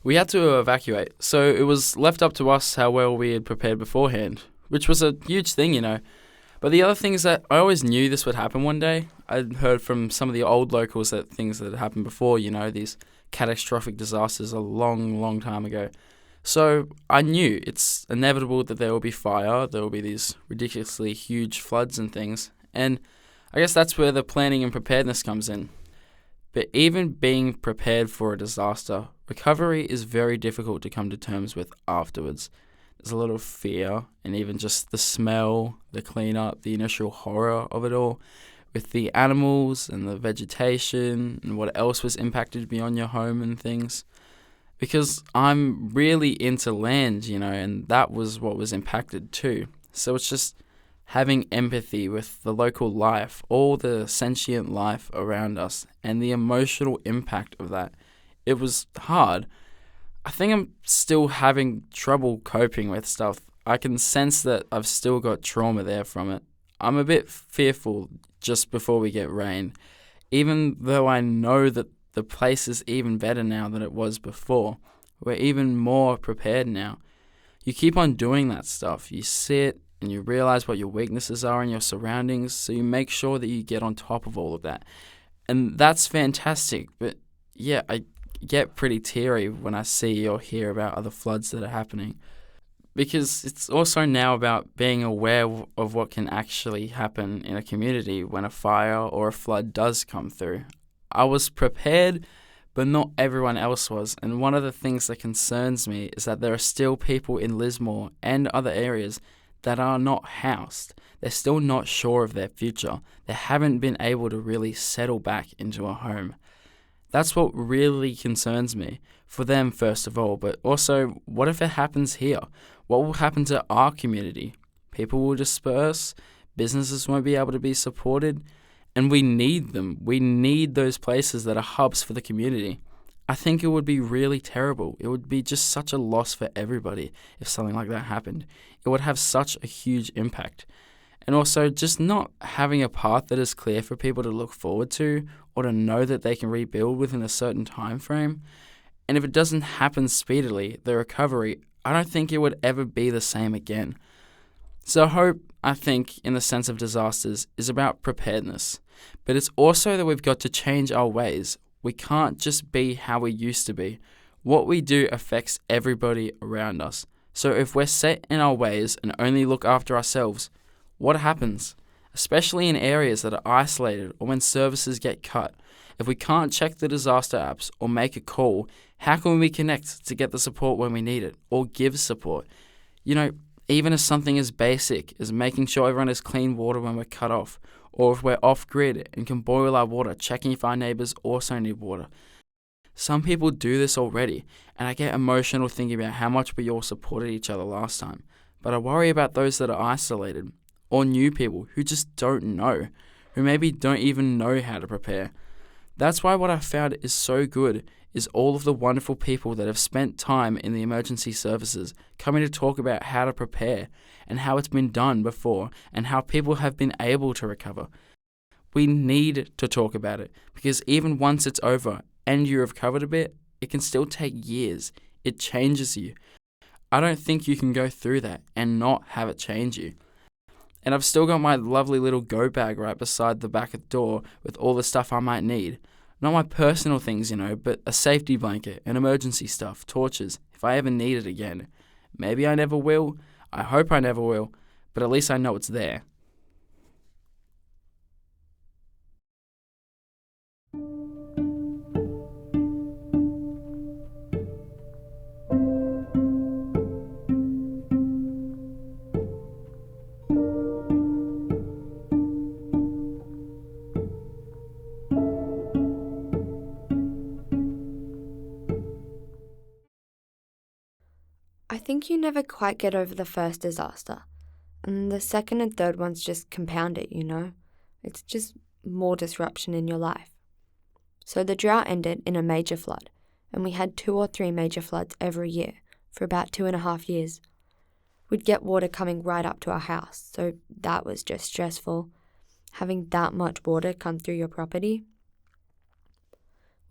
We had to evacuate, so it was left up to us how well we had prepared beforehand, which was a huge thing. But the other thing is that I always knew this would happen one day. I'd heard from some of the old locals that things that had happened before, these catastrophic disasters a long, long time ago. So I knew it's inevitable that there will be fire, there will be these ridiculously huge floods and things, and I guess that's where the planning and preparedness comes in. But even being prepared for a disaster, recovery is very difficult to come to terms with afterwards. There's a lot of fear, and even just the smell, the cleanup, the initial horror of it all, with the animals and the vegetation and what else was impacted beyond your home and things. Because I'm really into land, and that was what was impacted too. So it's just having empathy with the local life, all the sentient life around us, and the emotional impact of that. It was hard. I think I'm still having trouble coping with stuff. I can sense that I've still got trauma there from it. I'm a bit fearful just before we get rain, even though I know that the place is even better now than it was before. We're even more prepared now. You keep on doing that stuff. You sit and you realize what your weaknesses are in your surroundings, so you make sure that you get on top of all of that. And that's fantastic, but yeah, I get pretty teary when I see or hear about other floods that are happening. Because it's also now about being aware of what can actually happen in a community when a fire or a flood does come through. I was prepared, but not everyone else was. And one of the things that concerns me is that there are still people in Lismore and other areas that are not housed. They're still not sure of their future. They haven't been able to really settle back into a home. That's what really concerns me, for them first of all, but also, what if it happens here? What will happen to our community? People will disperse, businesses won't be able to be supported, and we need them. We need those places that are hubs for the community. I think it would be really terrible. It would be just such a loss for everybody if something like that happened. It would have such a huge impact. And also, just not having a path that is clear for people to look forward to or to know that they can rebuild within a certain time frame. And if it doesn't happen speedily, the recovery, I don't think it would ever be the same again. So hope, I think, in the sense of disasters, is about preparedness. But it's also that we've got to change our ways. We can't just be how we used to be. What we do affects everybody around us. So if we're set in our ways and only look after ourselves, what happens? Especially in areas that are isolated or when services get cut. If we can't check the disaster apps or make a call, how can we connect to get the support when we need it or give support? Even as something as basic as making sure everyone has clean water when we're cut off, or if we're off-grid and can boil our water, checking if our neighbours also need water. Some people do this already, and I get emotional thinking about how much we all supported each other last time. But I worry about those that are isolated, or new people who just don't know, who maybe don't even know how to prepare. That's why what I found is so good is all of the wonderful people that have spent time in the emergency services coming to talk about how to prepare and how it's been done before and how people have been able to recover. We need to talk about it because even once it's over and you have recovered a bit, it can still take years. It changes you. I don't think you can go through that and not have it change you. And I've still got my lovely little go bag right beside the back of the door with all the stuff I might need. Not my personal things, but a safety blanket and emergency stuff, torches, if I ever need it again. Maybe I never will. I hope I never will. But at least I know it's there. I think you never quite get over the first disaster, and the second and third ones just compound it, It's just more disruption in your life. So the drought ended in a major flood, and we had 2 or 3 major floods every year for about 2.5 years. We'd get water coming right up to our house, so that was just stressful, having that much water come through your property.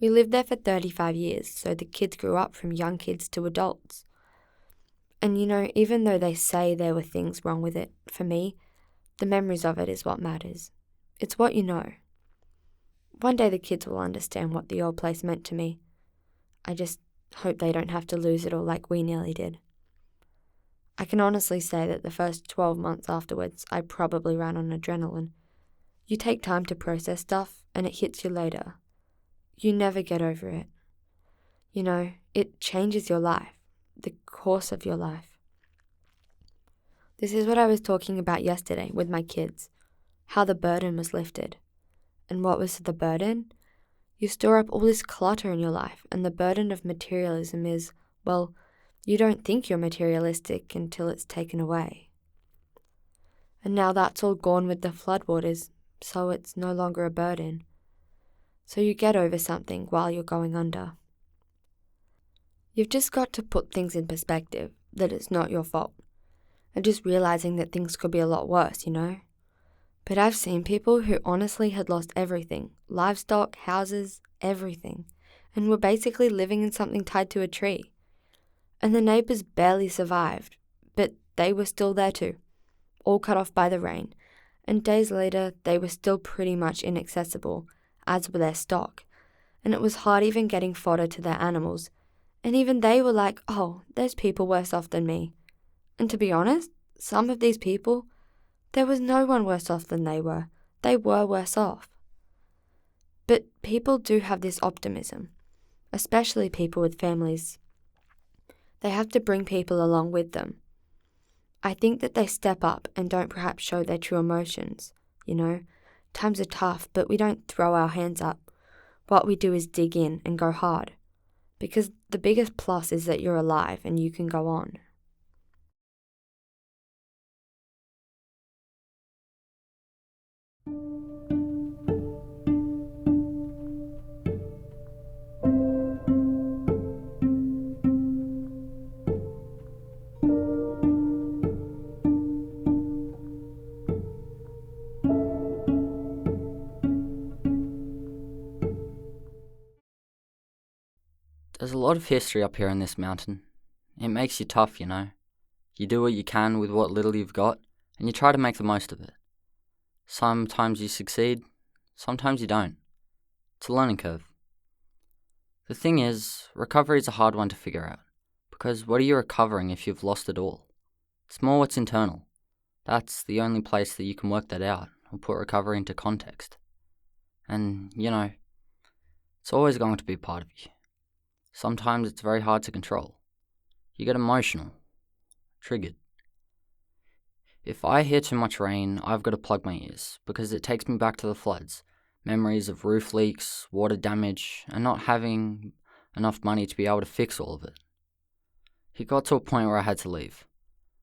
We lived there for 35 years, so the kids grew up from young kids to adults. And even though they say there were things wrong with it, for me, the memories of it is what matters. It's what you know. One day the kids will understand what the old place meant to me. I just hope they don't have to lose it all like we nearly did. I can honestly say that the first 12 months afterwards, I probably ran on adrenaline. You take time to process stuff, and it hits you later. You never get over it. It changes your life, the course of your life. This is what I was talking about yesterday with my kids, how the burden was lifted. And what was the burden? You store up all this clutter in your life, and the burden of materialism is, well, you don't think you're materialistic until it's taken away. And now that's all gone with the floodwaters, so it's no longer a burden. So you get over something while you're going under. You've just got to put things in perspective, that it's not your fault. And just realizing that things could be a lot worse, But I've seen people who honestly had lost everything, livestock, houses, everything, and were basically living in something tied to a tree. And the neighbours barely survived, but they were still there too, all cut off by the rain, and days later they were still pretty much inaccessible, as were their stock, and it was hard even getting fodder to their animals, and even they were like, oh, there's people worse off than me. And to be honest, some of these people, there was no one worse off than they were. They were worse off. But people do have this optimism, especially people with families. They have to bring people along with them. I think that they step up and don't perhaps show their true emotions. Times are tough, but we don't throw our hands up. What we do is dig in and go hard. Because the biggest plus is that you're alive and you can go on. There's a lot of history up here in this mountain. It makes you tough, You do what you can with what little you've got, and you try to make the most of it. Sometimes you succeed, sometimes you don't. It's a learning curve. The thing is, recovery is a hard one to figure out, because what are you recovering if you've lost it all? It's more what's internal. That's the only place that you can work that out, or put recovery into context. And, it's always going to be a part of you. Sometimes it's very hard to control. You get emotional, triggered. If I hear too much rain, I've got to plug my ears, because it takes me back to the floods, memories of roof leaks, water damage, and not having enough money to be able to fix all of it. It got to a point where I had to leave.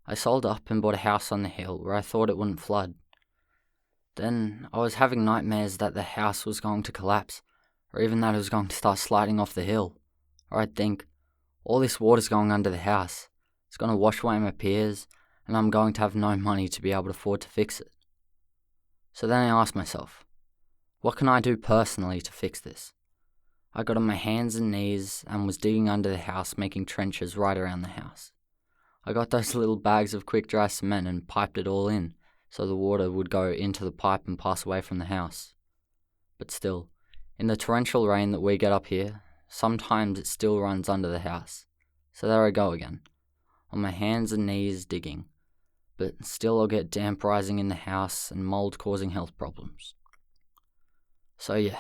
I sold up and bought a house on the hill where I thought it wouldn't flood. Then I was having nightmares that the house was going to collapse, or even that it was going to start sliding off the hill. Or I'd think, all this water's going under the house. It's going to wash away my piers, and I'm going to have no money to be able to afford to fix it. So then I asked myself, what can I do personally to fix this? I got on my hands and knees and was digging under the house, making trenches right around the house. I got those little bags of quick dry cement and piped it all in, so the water would go into the pipe and pass away from the house. But still, in the torrential rain that we get up here, sometimes it still runs under the house. So there I go again, on my hands and knees digging. But still I'll get damp rising in the house and mold causing health problems. So yeah,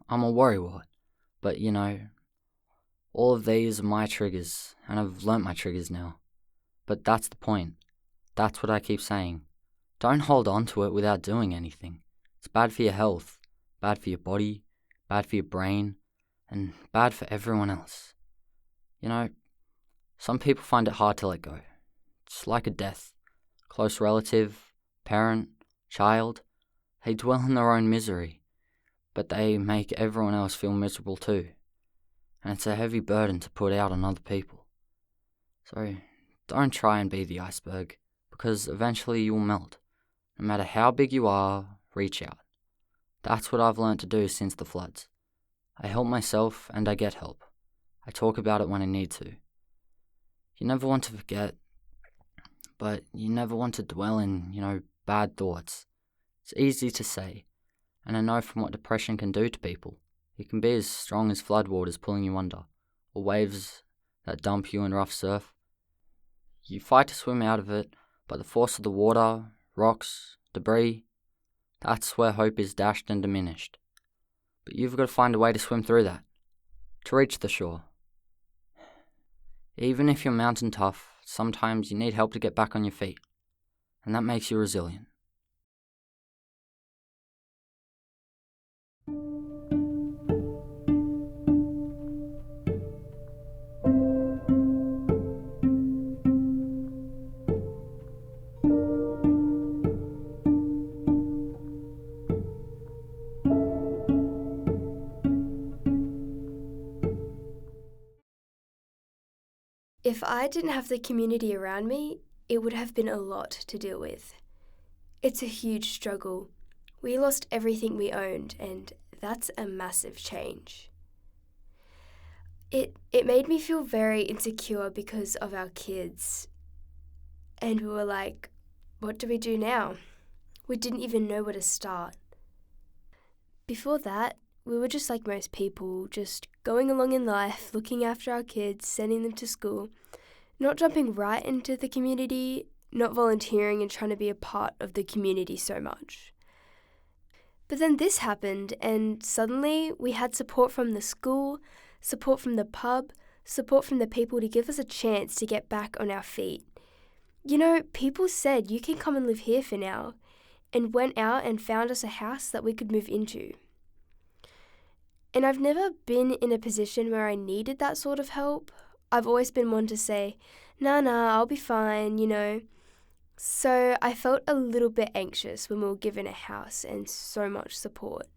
I'm a worrywart. But all of these are my triggers, and I've learnt my triggers now. But that's the point. That's what I keep saying. Don't hold on to it without doing anything. It's bad for your health, bad for your body, bad for your brain, and bad for everyone else. Some people find it hard to let go. It's like a death. Close relative, parent, child, they dwell in their own misery, but they make everyone else feel miserable too. And it's a heavy burden to put out on other people. So don't try and be the iceberg, because eventually you will melt. No matter how big you are, reach out. That's what I've learnt to do since the floods. I help myself and I get help. I talk about it when I need to. You never want to forget, but you never want to dwell in, bad thoughts. It's easy to say, and I know from what depression can do to people. It can be as strong as floodwaters pulling you under, or waves that dump you in rough surf. You fight to swim out of it, but the force of the water, rocks, debris, that's where hope is dashed and diminished. But you've got to find a way to swim through that, to reach the shore. Even if you're mountain tough, sometimes you need help to get back on your feet, and that makes you resilient. If I didn't have the community around me, it would have been a lot to deal with. It's a huge struggle. We lost everything we owned, and that's a massive change. It made me feel very insecure because of our kids. And we were like, what do we do now? We didn't even know where to start. Before that, we were just like most people, just going along in life, looking after our kids, sending them to school, not jumping right into the community, not volunteering and trying to be a part of the community so much. But then this happened, and suddenly we had support from the school, support from the pub, support from the people to give us a chance to get back on our feet. People said, you can come and live here for now, and went out and found us a house that we could move into. And I've never been in a position where I needed that sort of help. I've always been one to say, nah, I'll be fine, So I felt a little bit anxious when we were given a house and so much support.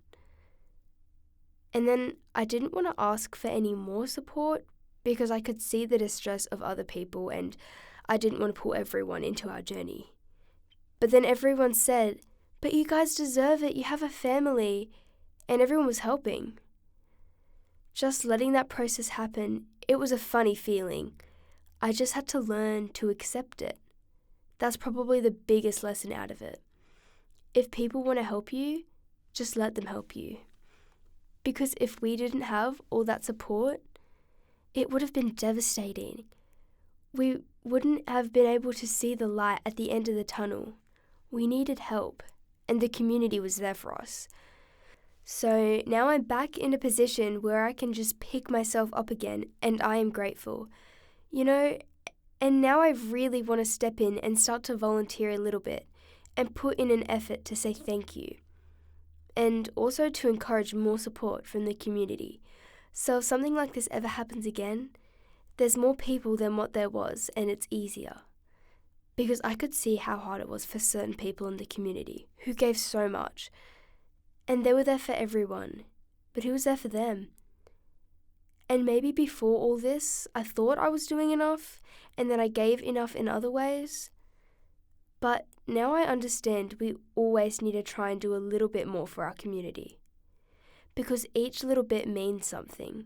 And then I didn't want to ask for any more support because I could see the distress of other people and I didn't want to pull everyone into our journey. But then everyone said, but you guys deserve it, you have a family, and everyone was helping. Just letting that process happen, it was a funny feeling. I just had to learn to accept it. That's probably the biggest lesson out of it. If people want to help you, just let them help you. Because if we didn't have all that support, it would have been devastating. We wouldn't have been able to see the light at the end of the tunnel. We needed help, and the community was there for us. So now I'm back in a position where I can just pick myself up again, and I am grateful. And now I really want to step in and start to volunteer a little bit and put in an effort to say thank you. And also to encourage more support from the community. So if something like this ever happens again, there's more people than what there was, and it's easier. Because I could see how hard it was for certain people in the community who gave so much. And they were there for everyone, but who was there for them? And maybe before all this, I thought I was doing enough, and that I gave enough in other ways. But now I understand we always need to try and do a little bit more for our community. Because each little bit means something.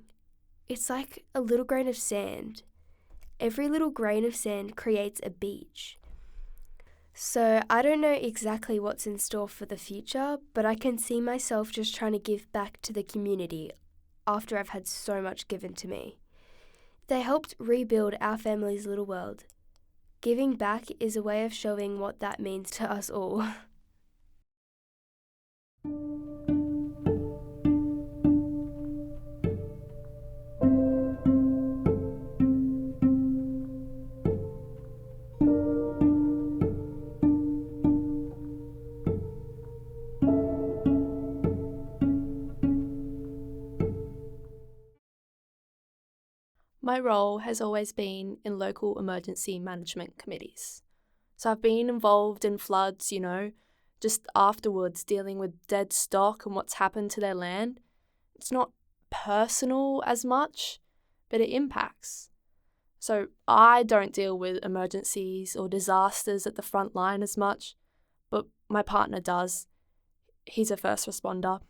It's like a little grain of sand. Every little grain of sand creates a beach. So I don't know exactly what's in store for the future, but I can see myself just trying to give back to the community after I've had so much given to me. They helped rebuild our family's little world. Giving back is a way of showing what that means to us all. My role has always been in local emergency management committees. So I've been involved in floods, just afterwards dealing with dead stock and what's happened to their land. It's not personal as much, but it impacts. So I don't deal with emergencies or disasters at the front line as much, but my partner does. He's a first responder.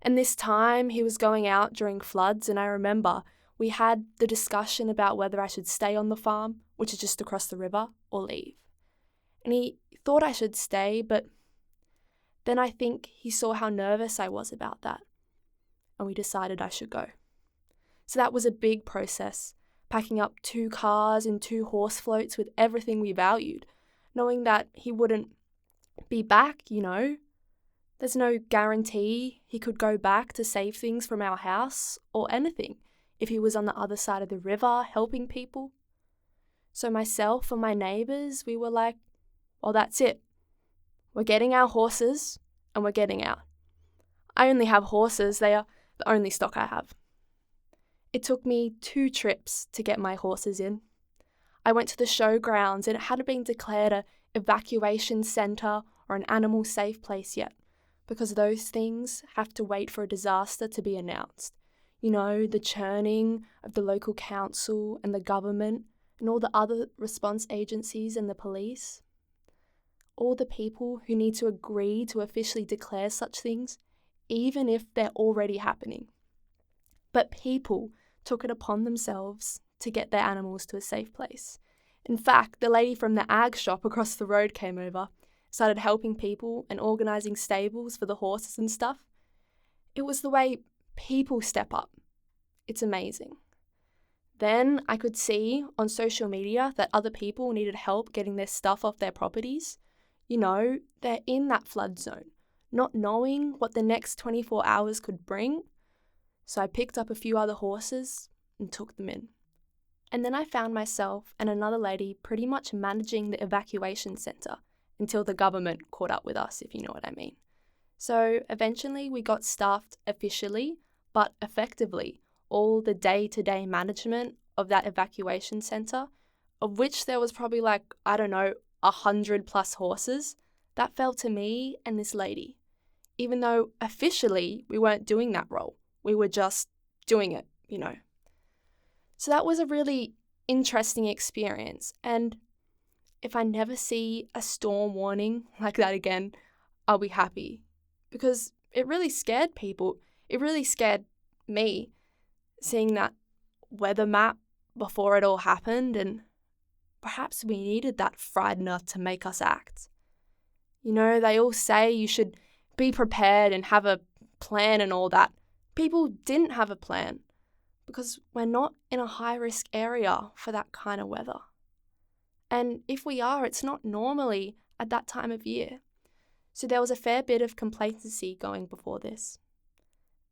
And this time he was going out during floods, and I remember we had the discussion about whether I should stay on the farm, which is just across the river, or leave. And he thought I should stay, but then I think he saw how nervous I was about that, and we decided I should go. So that was a big process, packing up 2 cars and 2 horse floats with everything we valued, knowing that he wouldn't be back, There's no guarantee he could go back to save things from our house or anything if he was on the other side of the river helping people. So myself and my neighbours, we were like, well, that's it. We're getting our horses and we're getting out. I only have horses. They are the only stock I have. It took me 2 trips to get my horses in. I went to the showgrounds and it hadn't been declared an evacuation centre or an animal safe place yet, because those things have to wait for a disaster to be announced. The churning of the local council and the government and all the other response agencies and the police. All the people who need to agree to officially declare such things, even if they're already happening. But people took it upon themselves to get their animals to a safe place. In fact, the lady from the ag shop across the road came over, started helping people and organising stables for the horses and stuff. It was the way people step up. It's amazing. Then I could see on social media that other people needed help getting their stuff off their properties. They're in that flood zone, not knowing what the next 24 hours could bring. So I picked up a few other horses and took them in. And then I found myself and another lady pretty much managing the evacuation centre until the government caught up with us, if you know what I mean. So eventually we got staffed officially, but effectively, all the day-to-day management of that evacuation centre, of which there was probably 100+ horses, that fell to me and this lady. Even though officially we weren't doing that role, we were just doing it, So that was a really interesting experience, and if I never see a storm warning like that again, I'll be happy, because it really scared people. It really scared me, seeing that weather map before it all happened, and perhaps we needed that frightener to make us act. They all say you should be prepared and have a plan and all that. People didn't have a plan, because we're not in a high-risk area for that kind of weather. And if we are, it's not normally at that time of year. So there was a fair bit of complacency going before this.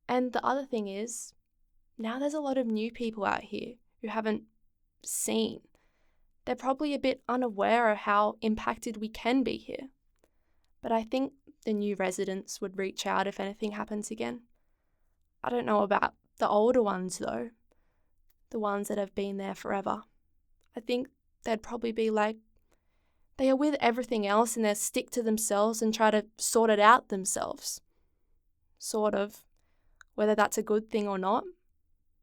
And the other thing is, now there's a lot of new people out here who haven't seen. They're probably a bit unaware of how impacted we can be here. But I think the new residents would reach out if anything happens again. I don't know about the older ones though, the ones that have been there forever. I think they'd probably be like, they are with everything else and they stick to themselves and try to sort it out themselves. Sort of. Whether that's a good thing or not,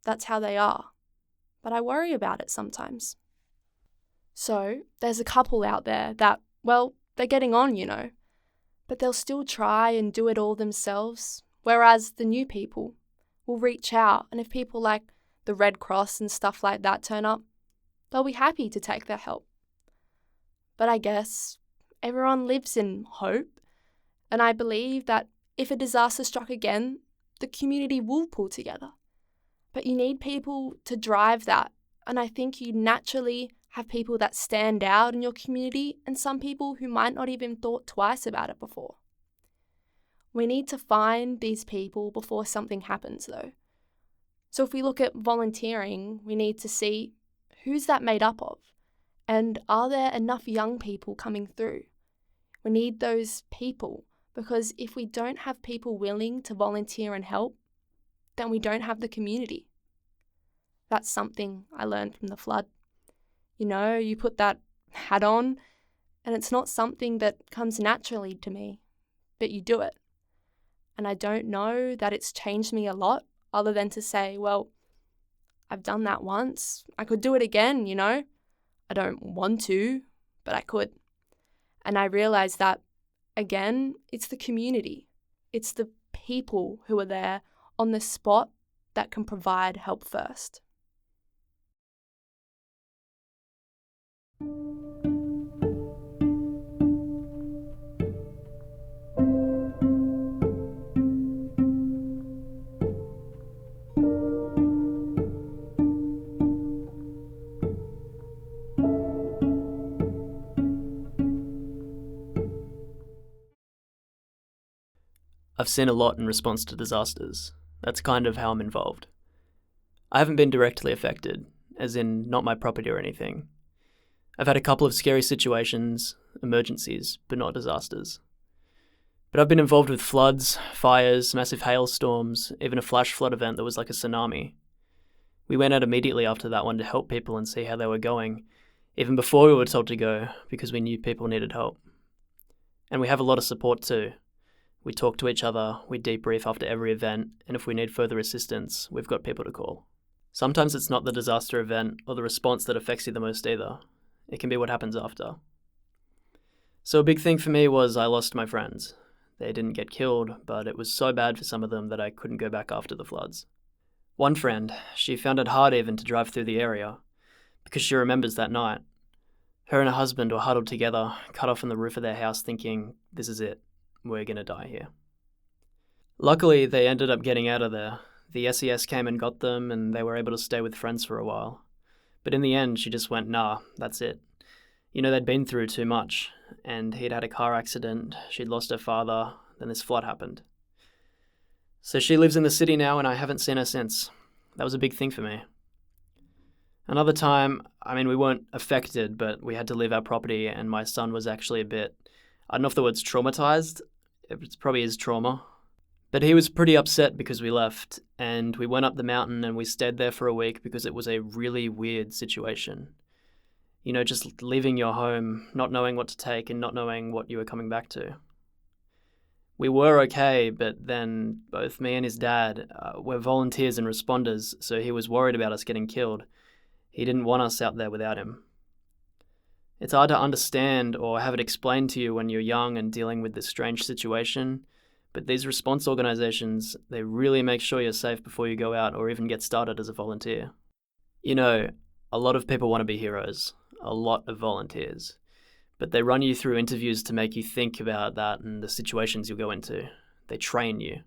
that's how they are. But I worry about it sometimes. So there's a couple out there that, they're getting on, but they'll still try and do it all themselves, whereas the new people will reach out, and if people like the Red Cross and stuff like that turn up, they'll be happy to take their help. But I guess everyone lives in hope, and I believe that if a disaster struck again, the community will pull together. But you need people to drive that, and I think you naturally have people that stand out in your community and some people who might not even thought twice about it before. We need to find these people before something happens though. So if we look at volunteering, we need to see who's that made up of, and are there enough young people coming through? We need those people, because if we don't have people willing to volunteer and help, then we don't have the community. That's something I learned from the flood. You put that hat on, and it's not something that comes naturally to me, but you do it. And I don't know that it's changed me a lot, other than to say, I've done that once. I could do it again, I don't want to, but I could. And I realized that, again, it's the community. It's the people who are there on the spot that can provide help first. I've seen a lot in response to disasters. That's kind of how I'm involved. I haven't been directly affected, as in not my property or anything. I've had a couple of scary situations, emergencies, but not disasters. But I've been involved with floods, fires, massive hailstorms, even a flash flood event that was like a tsunami. We went out immediately after that one to help people and see how they were going, even before we were told to go, because we knew people needed help. And we have a lot of support too. We talk to each other, we debrief after every event, and if we need further assistance, we've got people to call. Sometimes it's not the disaster event or the response that affects you the most either. It can be what happens after. So a big thing for me was I lost my friends. They didn't get killed, but it was so bad for some of them that I couldn't go back after the floods. One friend, she found it hard even to drive through the area, because she remembers that night. Her and her husband were huddled together, cut off on the roof of their house thinking, this is it. We're going to die here. Luckily, they ended up getting out of there. The SES came and got them, and they were able to stay with friends for a while. But in the end, she just went, nah, that's it. You know, they'd been through too much, and he'd had a car accident, she'd lost her father, then this flood happened. So she lives in the city now, and I haven't seen her since. That was a big thing for me. Another time, we weren't affected, but we had to leave our property, and my son was actually a bit, I don't know if the word's traumatized. It probably is trauma. But he was pretty upset because we left, and we went up the mountain and we stayed there for a week because it was a really weird situation. You know, just leaving your home, not knowing what to take and not knowing what you were coming back to. We were okay, but then both me and his dad were volunteers and responders, so he was worried about us getting killed. He didn't want us out there without him. It's hard to understand or have it explained to you when you're young and dealing with this strange situation, but these response organisations, they really make sure you're safe before you go out or even get started as a volunteer. You know, a lot of people want to be heroes, a lot of volunteers, but they run you through interviews to make you think about that and the situations you'll go into. They train you.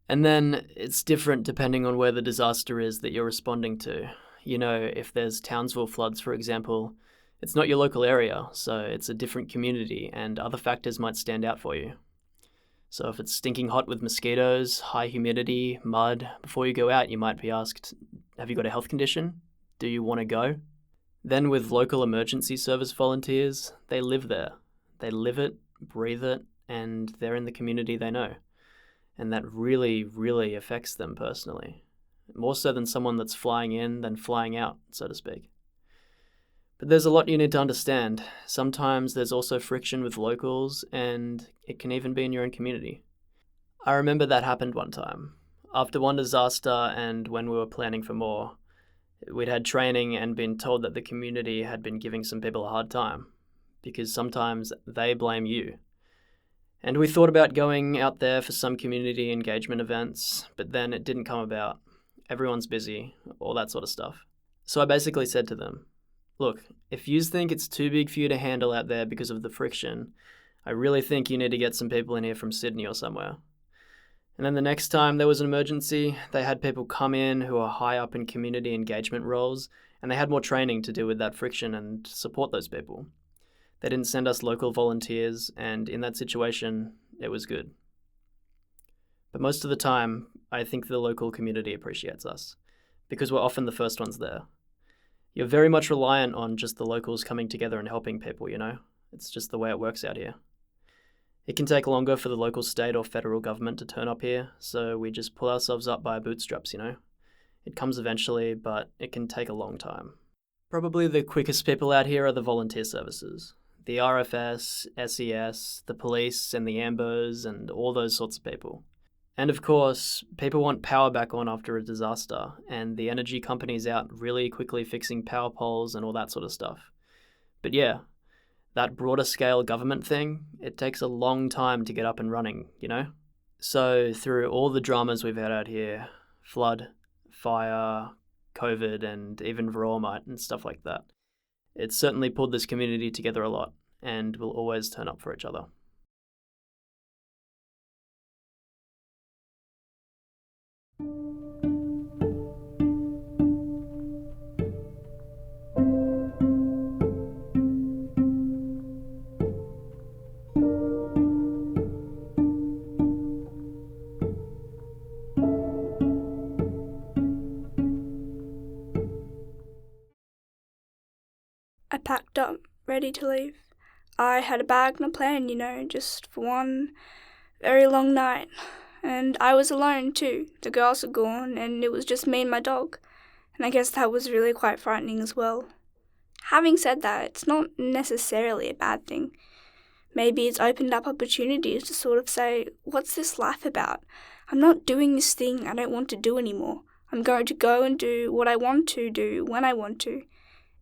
And then it's different depending on where the disaster is that you're responding to. You know, if there's Townsville floods, for example, it's not your local area, so it's a different community and other factors might stand out for you. So if it's stinking hot with mosquitoes, high humidity, mud, before you go out you might be asked, have you got a health condition? Do you want to go? Then with local emergency service volunteers, they live there. They live it, breathe it, and they're in the community they know. And that really, really affects them personally. More so than someone that's flying in than flying out, so to speak. But there's a lot you need to understand. Sometimes there's also friction with locals, and it can even be in your own community. I remember that happened one time. After one disaster and when we were planning for more, we'd had training and been told that the community had been giving some people a hard time, because sometimes they blame you. And we thought about going out there for some community engagement events, but then it didn't come about. Everyone's busy, all that sort of stuff. So I basically said to them, look, if you think it's too big for you to handle out there because of the friction, I really think you need to get some people in here from Sydney or somewhere. And then the next time there was an emergency, they had people come in who are high up in community engagement roles, and they had more training to deal with that friction and support those people. They didn't send us local volunteers, and in that situation, it was good. But most of the time, I think the local community appreciates us, because we're often the first ones there. You're very much reliant on just the locals coming together and helping people, you know? It's just the way it works out here. It can take longer for the local state or federal government to turn up here, so we just pull ourselves up by our bootstraps, you know? It comes eventually, but it can take a long time. Probably the quickest people out here are the volunteer services. The RFS, SES, the police and the AMBOs and all those sorts of people. And of course, people want power back on after a disaster, and the energy company's out really quickly fixing power poles and all that sort of stuff. But yeah, that broader scale government thing, it takes a long time to get up and running, you know? So through all the dramas we've had out here, flood, fire, COVID, and even Vermont and stuff like that, it's certainly pulled this community together a lot, and we'll always turn up for each other. I packed up, ready to leave. I had a bag and a plan, just for one very long night. And I was alone too. The girls were gone, and it was just me and my dog. And I guess that was really quite frightening as well. Having said that, it's not necessarily a bad thing. Maybe it's opened up opportunities to sort of say, what's this life about? I'm not doing this thing I don't want to do anymore. I'm going to go and do what I want to do when I want to.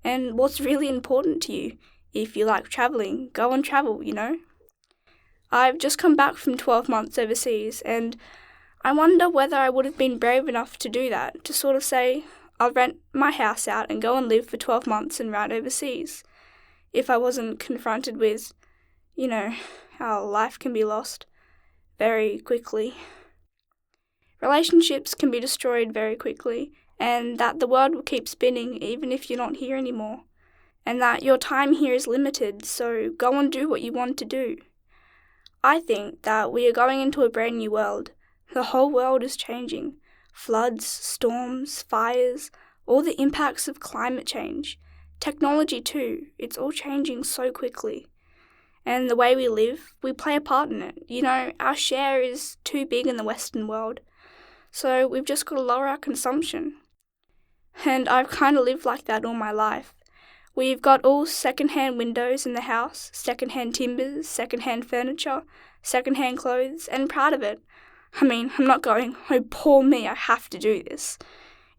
And what's really important to you? If you like travelling, go and travel, I've just come back from 12 months overseas, and I wonder whether I would have been brave enough to do that, to sort of say, I'll rent my house out and go and live for 12 months and write overseas, if I wasn't confronted with, how life can be lost very quickly. Relationships can be destroyed very quickly, and that the world will keep spinning even if you're not here anymore, and that your time here is limited, so go and do what you want to do. I think that we are going into a brand new world. The whole world is changing. Floods, storms, fires, all the impacts of climate change. Technology too, it's all changing so quickly. And the way we live, we play a part in it. Our share is too big in the Western world. So we've just got to lower our consumption. And I've kind of lived like that all my life. We've got all second-hand windows in the house, second-hand timbers, second-hand furniture, second-hand clothes, and proud of it. I mean, I'm not going, oh, poor me, I have to do this.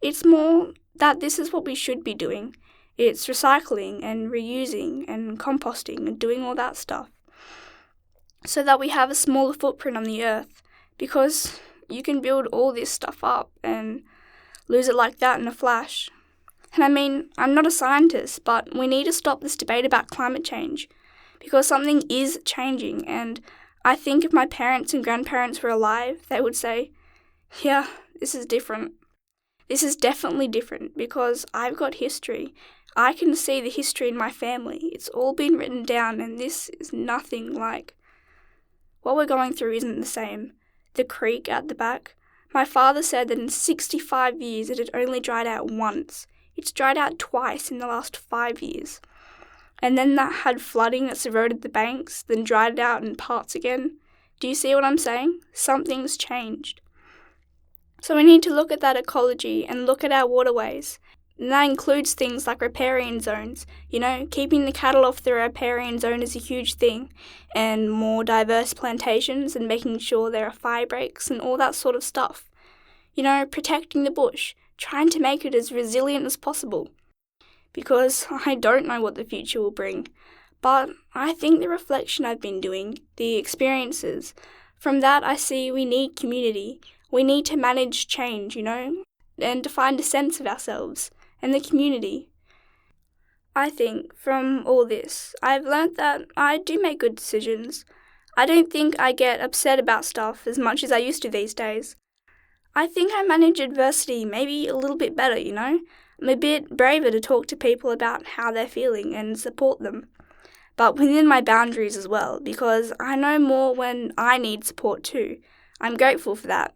It's more that this is what we should be doing. It's recycling and reusing and composting and doing all that stuff, so that we have a smaller footprint on the earth, because you can build all this stuff up and lose it like that in a flash. And I mean, I'm not a scientist, but we need to stop this debate about climate change, because something is changing, and I think if my parents and grandparents were alive, they would say, yeah, this is different. This is definitely different, because I've got history. I can see the history in my family. It's all been written down, and this is nothing like. What we're going through isn't the same. The creek at the back. My father said that in 65 years it had only dried out once. It's dried out twice in the last 5 years. And then that had flooding that's eroded the banks, then dried it out in parts again. Do you see what I'm saying? Something's changed. So we need to look at that ecology and look at our waterways. And that includes things like riparian zones. Keeping the cattle off the riparian zone is a huge thing. And more diverse plantations and making sure there are fire breaks and all that sort of stuff. Protecting the bush. Trying to make it as resilient as possible. Because I don't know what the future will bring. But I think the reflection I've been doing, the experiences, from that I see we need community. We need to manage change, and to find a sense of ourselves and the community. I think from all this, I've learnt that I do make good decisions. I don't think I get upset about stuff as much as I used to these days. I think I manage adversity maybe a little bit better, I'm a bit braver to talk to people about how they're feeling and support them. But within my boundaries as well, because I know more when I need support too. I'm grateful for that.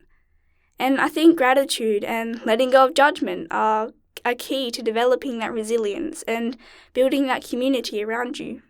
And I think gratitude and letting go of judgment are a key to developing that resilience and building that community around you.